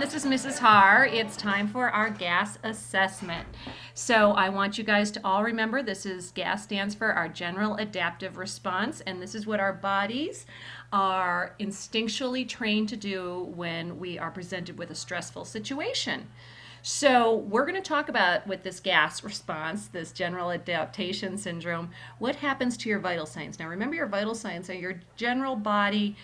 This is Mrs. Haar. It's time for our gas assessment. So I want you guys to all remember GAS stands for our general adaptive response, and this is what our bodies are instinctually trained to do when we are presented with a stressful situation. So we're going to talk about with this gas response, this general adaptation syndrome, what happens to your vital signs. Now remember, your vital signs are your general body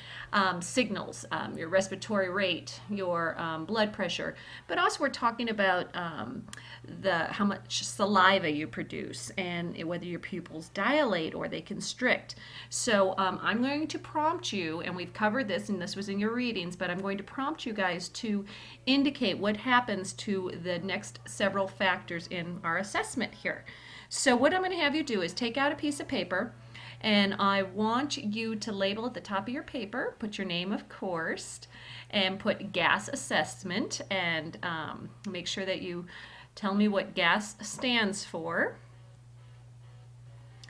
signals, your respiratory rate, your blood pressure, but also we're talking about how much saliva you produce and whether your pupils dilate or they constrict. So I'm going to prompt you, and we've covered this and this was in your readings, but I'm going to prompt you guys to indicate what happens to the next several factors in our assessment here. So what I'm going to have you do is take out a piece of paper, and I want you to label at the top of your paper, put your name of course, and put gas assessment, and make sure that you tell me what gas stands for.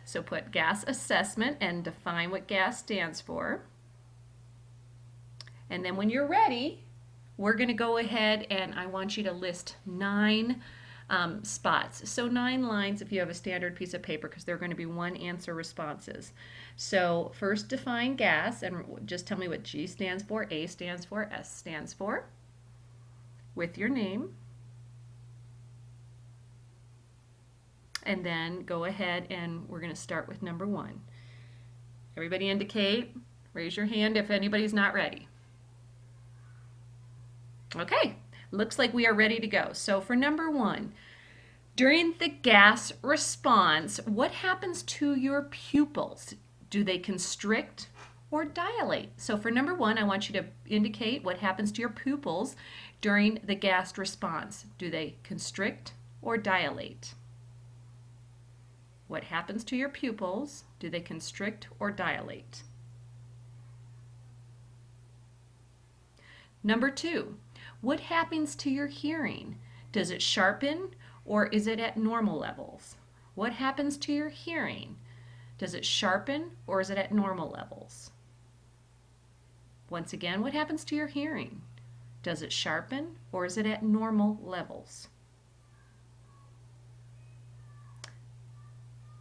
So put gas assessment and define what gas stands for. And then when you're ready, we're going to go ahead and I want you to list 9 spots. So 9 lines if you have a standard piece of paper, because they're going to be one answer responses. So first define gas and just tell me what G stands for, A stands for, S stands for, with your name. And then go ahead and we're going to start with number 1. Everybody indicate, raise your hand if anybody's not ready. Okay, looks like we are ready to go. So for number 1, during the gas response, what happens to your pupils? Do they constrict or dilate? So for number 1, I want you to indicate what happens to your pupils during the gas response. Do they constrict or dilate? What happens to your pupils? Do they constrict or dilate? Number 2, what happens to your hearing? Does it sharpen or is it at normal levels? What happens to your hearing? Does it sharpen or is it at normal levels? Once again, what happens to your hearing? Does it sharpen or is it at normal levels?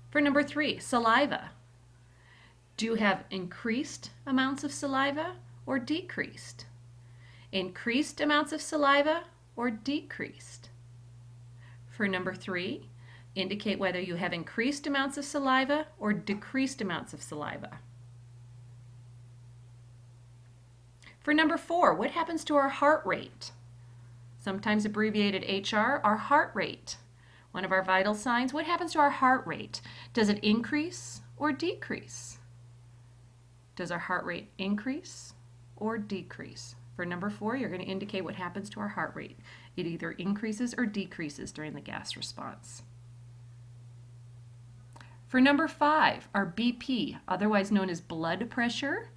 For number 3, saliva. Do you have increased amounts of saliva or decreased? Increased amounts of saliva or decreased? For number 3, indicate whether you have increased amounts of saliva or decreased amounts of saliva. For number 4, what happens to our heart rate? Sometimes abbreviated HR, our heart rate. One of our vital signs, what happens to our heart rate? Does it increase or decrease? Does our heart rate increase or decrease? For number 4, you're going to indicate what happens to our heart rate. It either increases or decreases during the gas response. For number 5, our BP, otherwise known as blood pressure.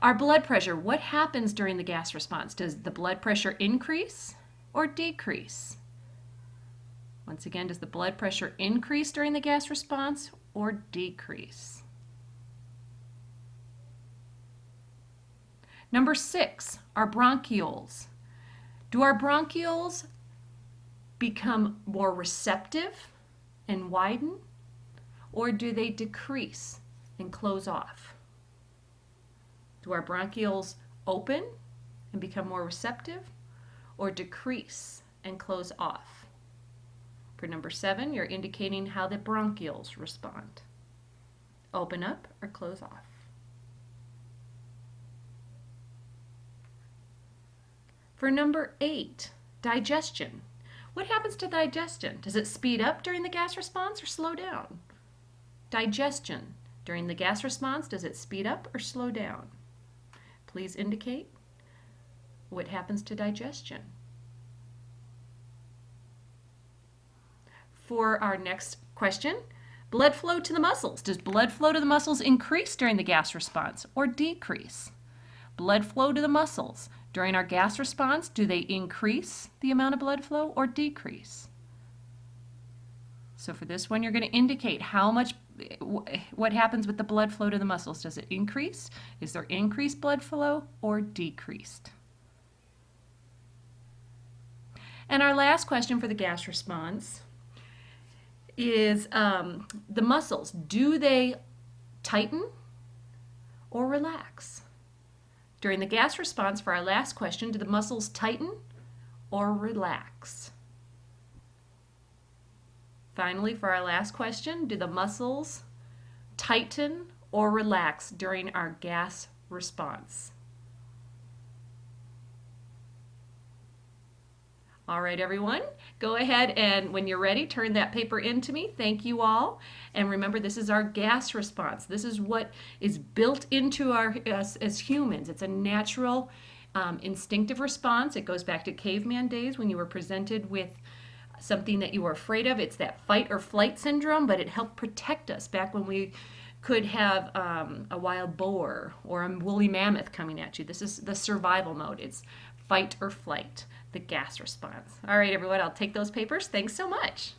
Our blood pressure, what happens during the gas response? Does the blood pressure increase or decrease? Once again, does the blood pressure increase during the gas response or decrease? Number 6, our bronchioles. Do our bronchioles become more receptive and widen, or do they decrease and close off? Do our bronchioles open and become more receptive, or decrease and close off? For number 7, you're indicating how the bronchioles respond. Open up or close off. For number 8, digestion. What happens to digestion? Does it speed up during the gas response or slow down? Digestion. During the gas response, does it speed up or slow down? Please indicate what happens to digestion. For our next question, blood flow to the muscles. Does blood flow to the muscles increase during the gas response or decrease? Blood flow to the muscles. During our gas response, do they increase the amount of blood flow or decrease? So for this one, you're going to indicate what happens with the blood flow to the muscles. Does it increase? Is there increased blood flow or decreased? And our last question for the gas response is the muscles, do they tighten or relax? During the gas response for our last question, do the muscles tighten or relax? Finally, for our last question, do the muscles tighten or relax during our gas response? All right, everyone, go ahead and when you're ready, turn that paper in to me. Thank you all. And remember, this is our gas response. This is what is built into us as humans. It's a natural, instinctive response. It goes back to caveman days when you were presented with something that you were afraid of. It's that fight or flight syndrome, but it helped protect us back when we could have a wild boar or a woolly mammoth coming at you. This is the survival mode. It's fight or flight, the gas response. All right, everyone, I'll take those papers. Thanks so much.